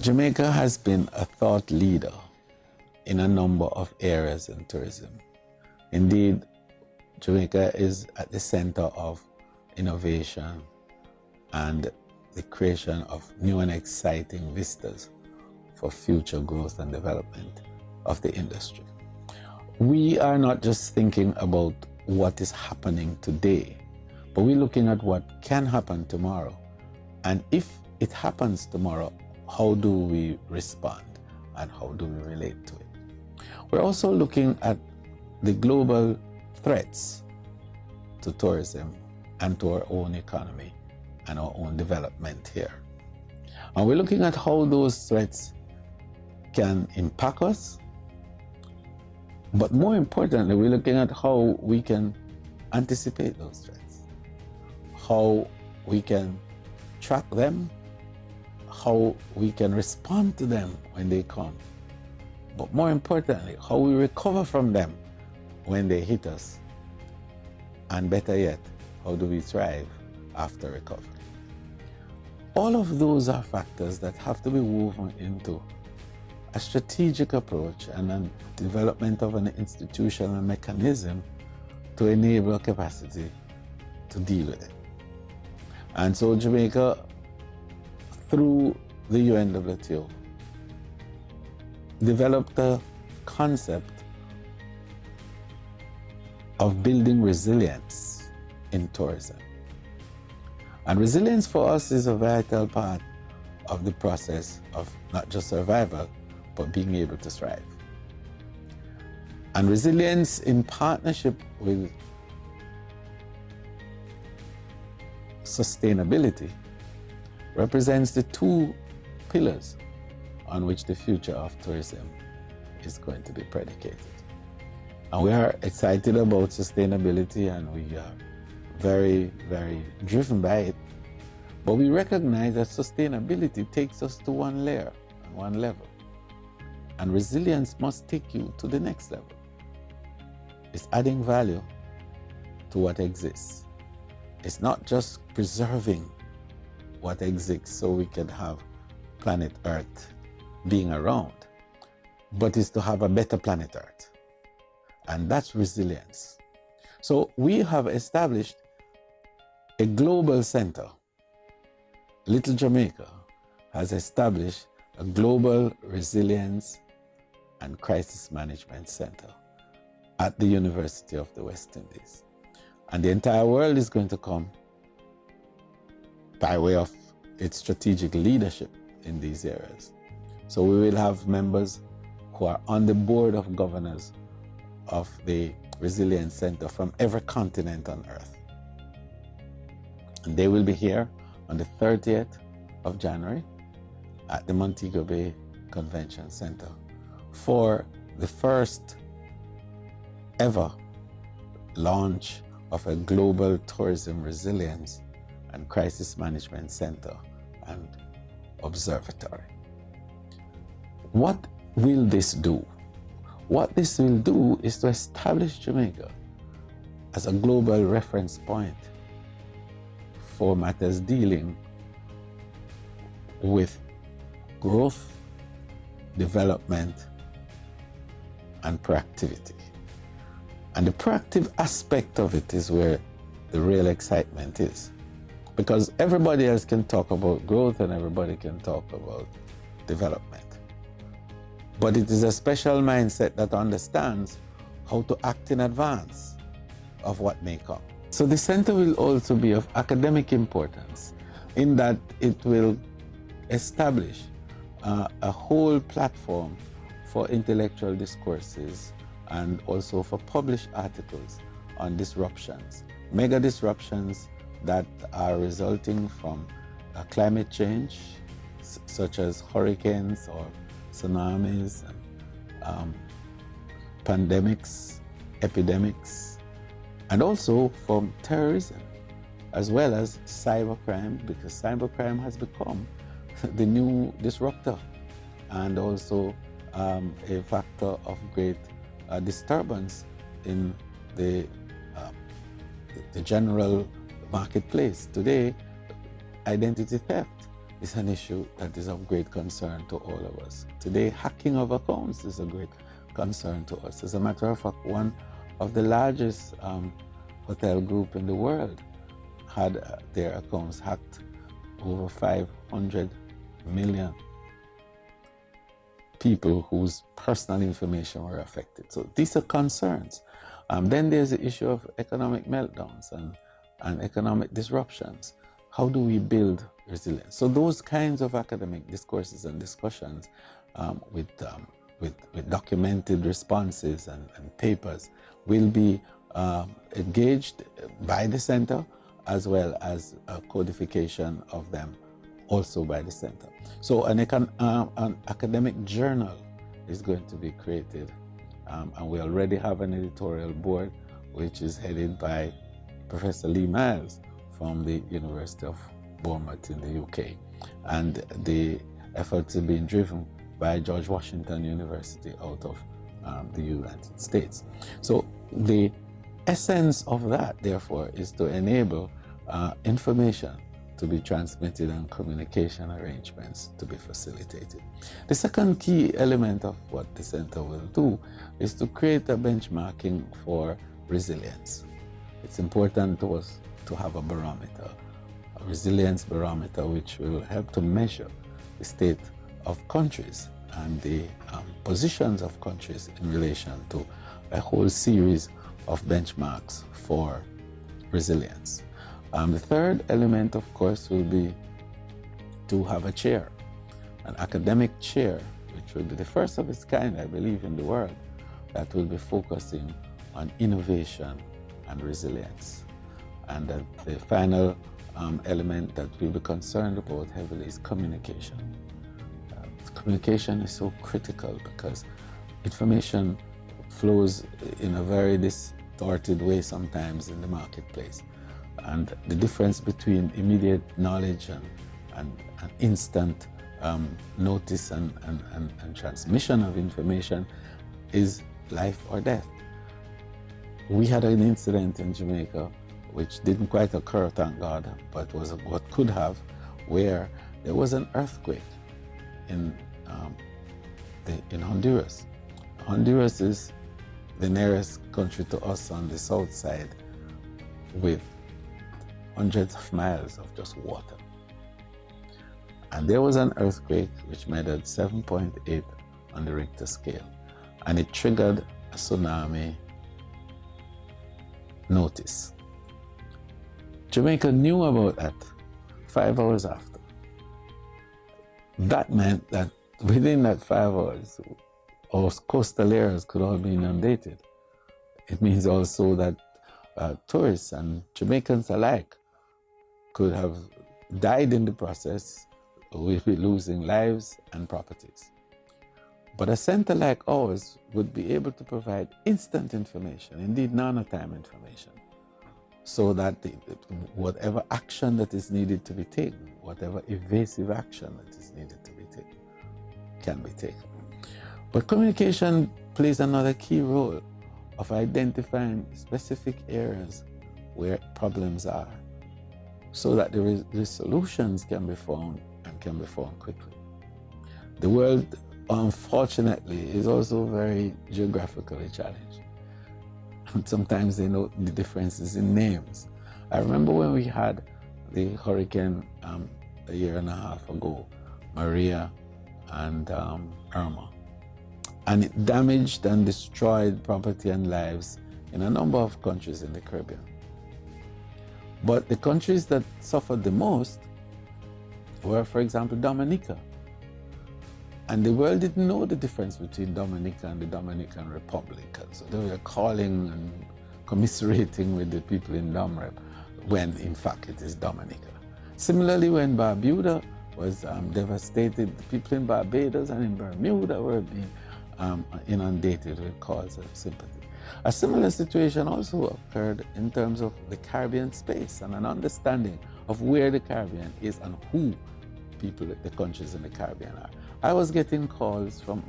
Jamaica has been a thought leader in a number of areas in tourism. Indeed, Jamaica is at the center of innovation and the creation of new and exciting vistas for future growth and development of the industry. We are not just thinking about what is happening today, but we're looking at what can happen tomorrow. And if it happens tomorrow, how do we respond and how do we relate to it? We're also looking at the global threats to tourism and to our own economy and our own development here. And we're looking at how those threats can impact us, but more importantly, we're looking at how we can anticipate those threats, how we can track them, how we can respond to them when they come, but more importantly, how we recover from them when they hit us, and better yet, how do we thrive after recovery? All of those are factors that have to be woven into a strategic approach and a development of an institutional mechanism to enable a capacity to deal with it. And so Jamaica, through the UNWTO, developed a concept of building resilience in tourism. And resilience for us is a vital part of the process of not just survival, but being able to thrive. And resilience in partnership with sustainability represents the two pillars on which the future of tourism is going to be predicated. And we are excited about sustainability and we are very, very driven by it. But we recognize that sustainability takes us to one layer and one level. And resilience must take you to the next level. It's adding value to what exists. It's not just preserving what exists so we can have planet Earth being around, but it's to have a better planet Earth. And that's resilience. So we have established a global center. Little Jamaica has established a global resilience and crisis management center at the University of the West Indies. And the entire world is going to come by way of its strategic leadership in these areas. So we will have members who are on the board of governors of the Resilience Center from every continent on Earth. And they will be here on the 30th of January at the Montego Bay Convention Center for the first ever launch of a global tourism resilience and crisis management center and observatory. What will this do? What this will do is to establish Jamaica as a global reference point for matters dealing with growth, development, and proactivity. And the proactive aspect of it is where the real excitement is. Because everybody else can talk about growth and everybody can talk about development. But it is a special mindset that understands how to act in advance of what may come. So the center will also be of academic importance in that it will establish a whole platform for intellectual discourses and also for published articles on disruptions, mega disruptions that are resulting from climate change, such as hurricanes or tsunamis, pandemics, epidemics, and also from terrorism, as well as cybercrime, because cybercrime has become the new disruptor and also a factor of great disturbance in the general marketplace. Today, identity theft is an issue that is of great concern to all of us. Today, hacking of accounts is a great concern to us. As a matter of fact, one of the largest hotel group in the world had their accounts hacked. Over 500 million people whose personal information were affected. So these are concerns. Then there's the issue of economic meltdowns and economic disruptions. How do we build resilience? So those kinds of academic discourses and discussions with documented responses and papers will be engaged by the center, as well as a codification of them also by the center. So an academic journal is going to be created, and we already have an editorial board which is headed by Professor Lee Miles from the University of Bournemouth in the UK, and the efforts are being driven by George Washington University out of the United States. So the essence of that, therefore, is to enable information to be transmitted and communication arrangements to be facilitated. The second key element of what the center will do is to create a benchmarking for resilience. It's important to us to have a barometer, a resilience barometer, which will help to measure the state of countries and the positions of countries in relation to a whole series of benchmarks for resilience. The third element, of course, will be to have a chair, an academic chair, which will be the first of its kind, I believe, in the world, that will be focusing on innovation and resilience. And the final element that we'll be concerned about heavily is communication. Communication is so critical because information flows in a very distorted way sometimes in the marketplace. And the difference between immediate knowledge and instant notice and transmission of information is life or death. We had an incident in Jamaica, which didn't quite occur, thank God, but was what could have, where there was an earthquake in Honduras. Honduras is the nearest country to us on the south side, with hundreds of miles of just water. And there was an earthquake which measured 7.8 on the Richter scale, and it triggered a tsunami notice. Jamaica knew about that 5 hours after. That meant that within that 5 hours, our coastal areas could all be inundated. It means also that tourists and Jamaicans alike could have died in the process, with losing lives and properties. But a center like ours would be able to provide instant information, indeed nanotime information, so that whatever action that is needed to be taken, whatever evasive action that is needed to be taken, can be taken. But communication plays another key role of identifying specific areas where problems are, so that the solutions can be found and can be found quickly. The world, unfortunately, is also very geographically challenged. And sometimes they know the differences in names. I remember when we had the hurricane a year and a half ago, Maria and Irma. And it damaged and destroyed property and lives in a number of countries in the Caribbean. But the countries that suffered the most were, for example, Dominica. And the world didn't know the difference between Dominica and the Dominican Republic. So they were calling and commiserating with the people in Domrep, when in fact it is Dominica. Similarly, when Barbuda was devastated, the people in Barbados and in Bermuda were being inundated with calls of sympathy. A similar situation also occurred in terms of the Caribbean space and an understanding of where the Caribbean is and who the countries in the Caribbean are. I was getting calls from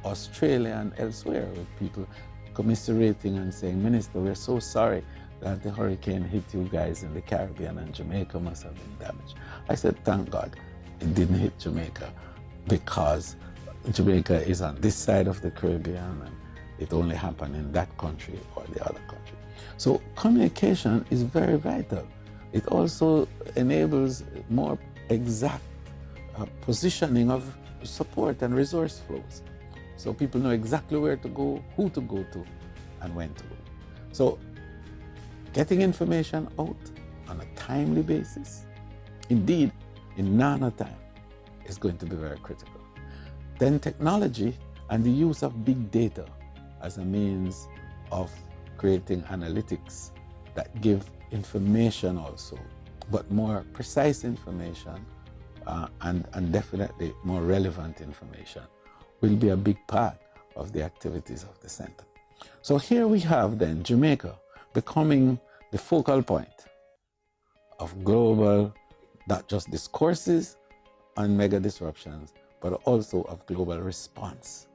Australia and elsewhere with people commiserating and saying, "Minister, we're so sorry that the hurricane hit you guys in the Caribbean and Jamaica must have been damaged." I said, thank God. it didn't hit Jamaica because Jamaica is on this side of the Caribbean and it only happened in that country or the other country. So communication is very vital. It also enables more exact positioning of support and resource flows. So people know exactly where to go, who to go to, and when to go. So getting information out on a timely basis, indeed in nano time, is going to be very critical. Then technology and the use of big data as a means of creating analytics that give information also, but more precise information and definitely more relevant information will be a big part of the activities of the center. So here we have then Jamaica becoming the focal point of global, not just discourses on mega disruptions, but also of global response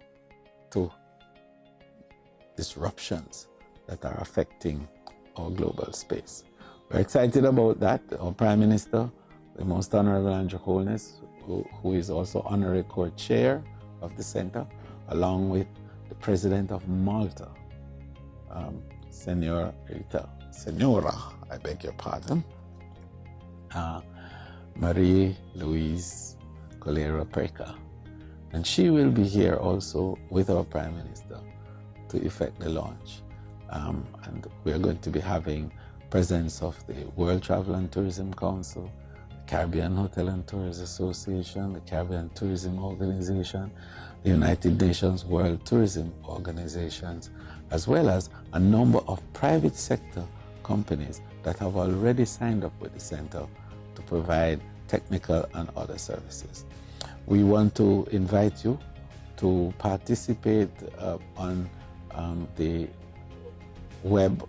to disruptions that are affecting our global space. We're excited about that. Our Prime Minister, the Most Honorable Andrew Holness, who is also Honorary Co-Chair of the Center, along with the President of Malta, Senora, I beg your pardon, Marie-Louise Colera-Preca. And she will be here also with our Prime Minister to effect the launch. And we are going to be having presence of the World Travel and Tourism Council, the Caribbean Hotel and Tourist Association, the Caribbean Tourism Organization, the United Nations World Tourism Organizations, as well as a number of private sector companies that have already signed up with the center to provide technical and other services. We want to invite you to participate on the web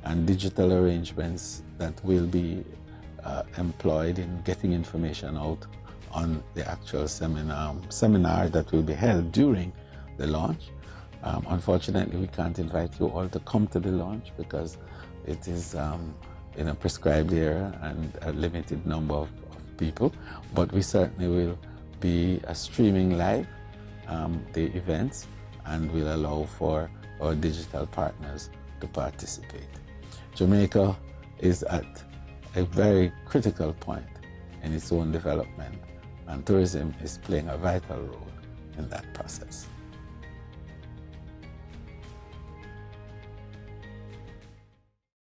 and digital arrangements that will be employed in getting information out on the actual seminar that will be held during the launch. Unfortunately, we can't invite you all to come to the launch because it is in a prescribed area and a limited number of people, but we certainly will be streaming live the events and will allow for our digital partners to participate. Jamaica is at a very critical point in its own development, and tourism is playing a vital role in that process.